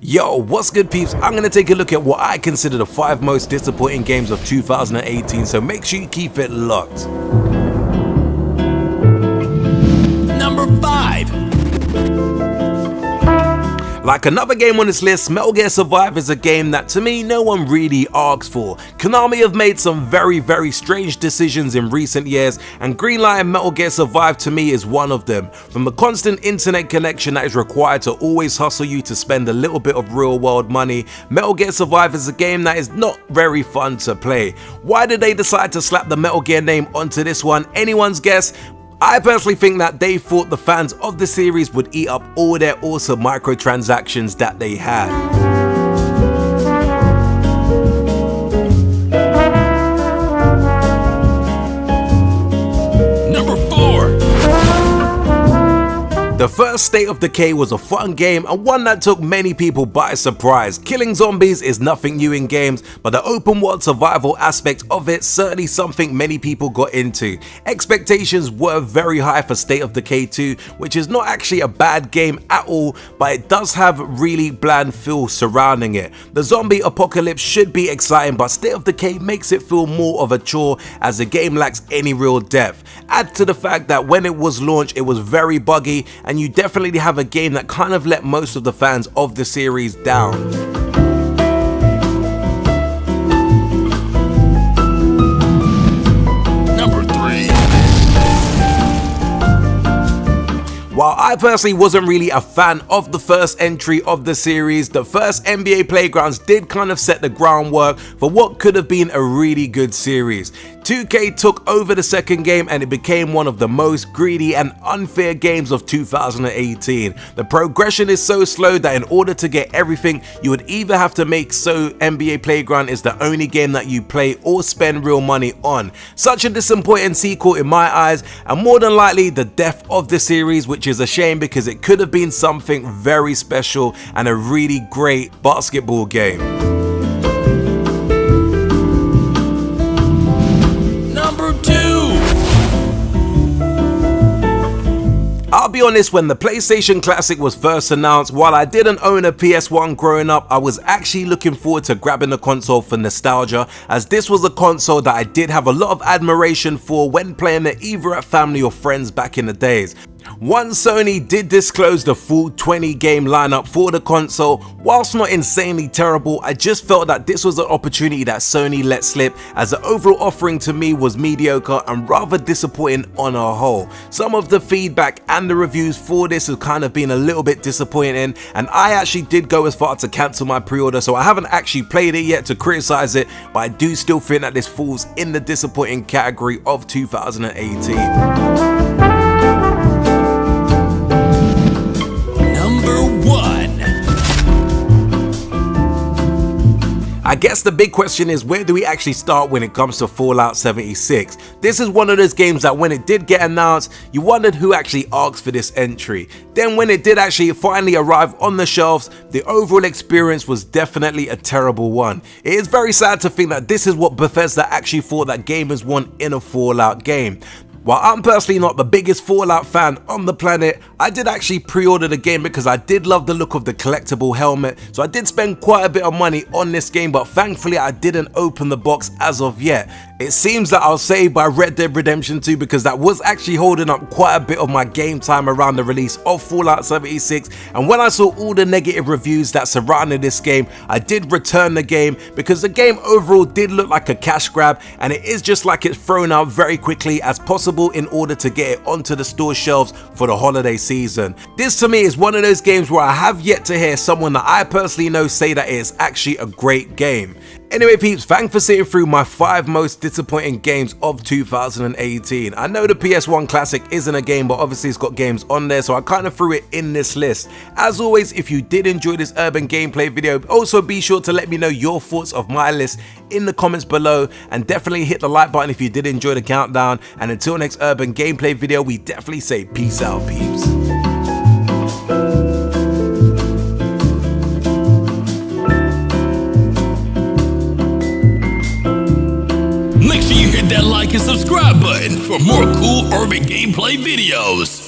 Yo, what's good peeps? I'm going to take a look at what I consider the 5 most disappointing games of 2018, so make sure you keep it locked. Number 5. Like another game on this list, Metal Gear Survive is a game that to me no one really asks for. Konami have made some very strange decisions in recent years, and greenlighting Metal Gear Survive to me is one of them. From the constant internet connection that is required to always hustle you to spend a little bit of real world money, Metal Gear Survive is a game that is not very fun to play. Why did they decide to slap the Metal Gear name onto this one? Anyone's guess? I personally think that they thought the fans of the series would eat up all their awesome microtransactions that they had. The first State of Decay was a fun game and one that took many people by surprise. Killing zombies is nothing new in games, but the open world survival aspect of it certainly something many people got into. Expectations were very high for State of Decay 2, which is not actually a bad game at all, but it does have really bland feel surrounding it. The zombie apocalypse should be exciting, but State of Decay makes it feel more of a chore as the game lacks any real depth. Add to the fact that when it was launched it was very buggy, and you definitely have a game that kind of let most of the fans of the series down. While I personally wasn't really a fan of the first entry of the series, the first NBA Playgrounds did kind of set the groundwork for what could have been a really good series. 2K took over the second game and it became one of the most greedy and unfair games of 2018. The progression is so slow that in order to get everything, you would either have to make so NBA Playground is the only game that you play or spend real money on. Such a disappointing sequel in my eyes, and more than likely the death of the series, which is a shame because it could have been something very special and a really great basketball game. I'll be honest, when the PlayStation Classic was first announced, while I didn't own a PS1 growing up, I was actually looking forward to grabbing the console for nostalgia, as this was a console that I did have a lot of admiration for when playing it either at family or friends back in the days. Once Sony did disclose the full 20 game lineup for the console, whilst not insanely terrible, I just felt that this was an opportunity that Sony let slip, as the overall offering to me was mediocre and rather disappointing on a whole. Some of the feedback and the reviews for this have kind of been a little bit disappointing, and I actually did go as far to cancel my pre-order, so I haven't actually played it yet to criticize it, but I do still think that this falls in the disappointing category of 2018. I guess the big question is, where do we actually start when it comes to Fallout 76? This is one of those games that when it did get announced, you wondered who actually asked for this entry. Then when it did actually finally arrive on the shelves, the overall experience was definitely a terrible one. It is very sad to think that this is what Bethesda actually thought that gamers want in a Fallout game. While I'm personally not the biggest Fallout fan on the planet, I did actually pre-order the game because I did love the look of the collectible helmet, so I did spend quite a bit of money on this game, but thankfully I didn't open the box as of yet. It seems that I was saved by Red Dead Redemption 2 because that was actually holding up quite a bit of my game time around the release of Fallout 76, and when I saw all the negative reviews that surrounded this game, I did return the game because the game overall did look like a cash grab, and it is just like it's thrown out very quickly as possible in order to get it onto the store shelves for the holiday season. This to me is one of those games where I have yet to hear someone that I personally know say that it is actually a great game. Anyway peeps, thanks for sitting through my 5 most disappointing games of 2018. I know the PS1 Classic isn't a game, but obviously it's got games on there, so I kind of threw it in this list. As always, if you did enjoy this urban gameplay video, also be sure to let me know your thoughts of my list in the comments below, and definitely hit the like button if you did enjoy the countdown. And until next urban gameplay video, we definitely say peace out peeps. Make sure you hit that like and subscribe button for more cool urban gameplay videos.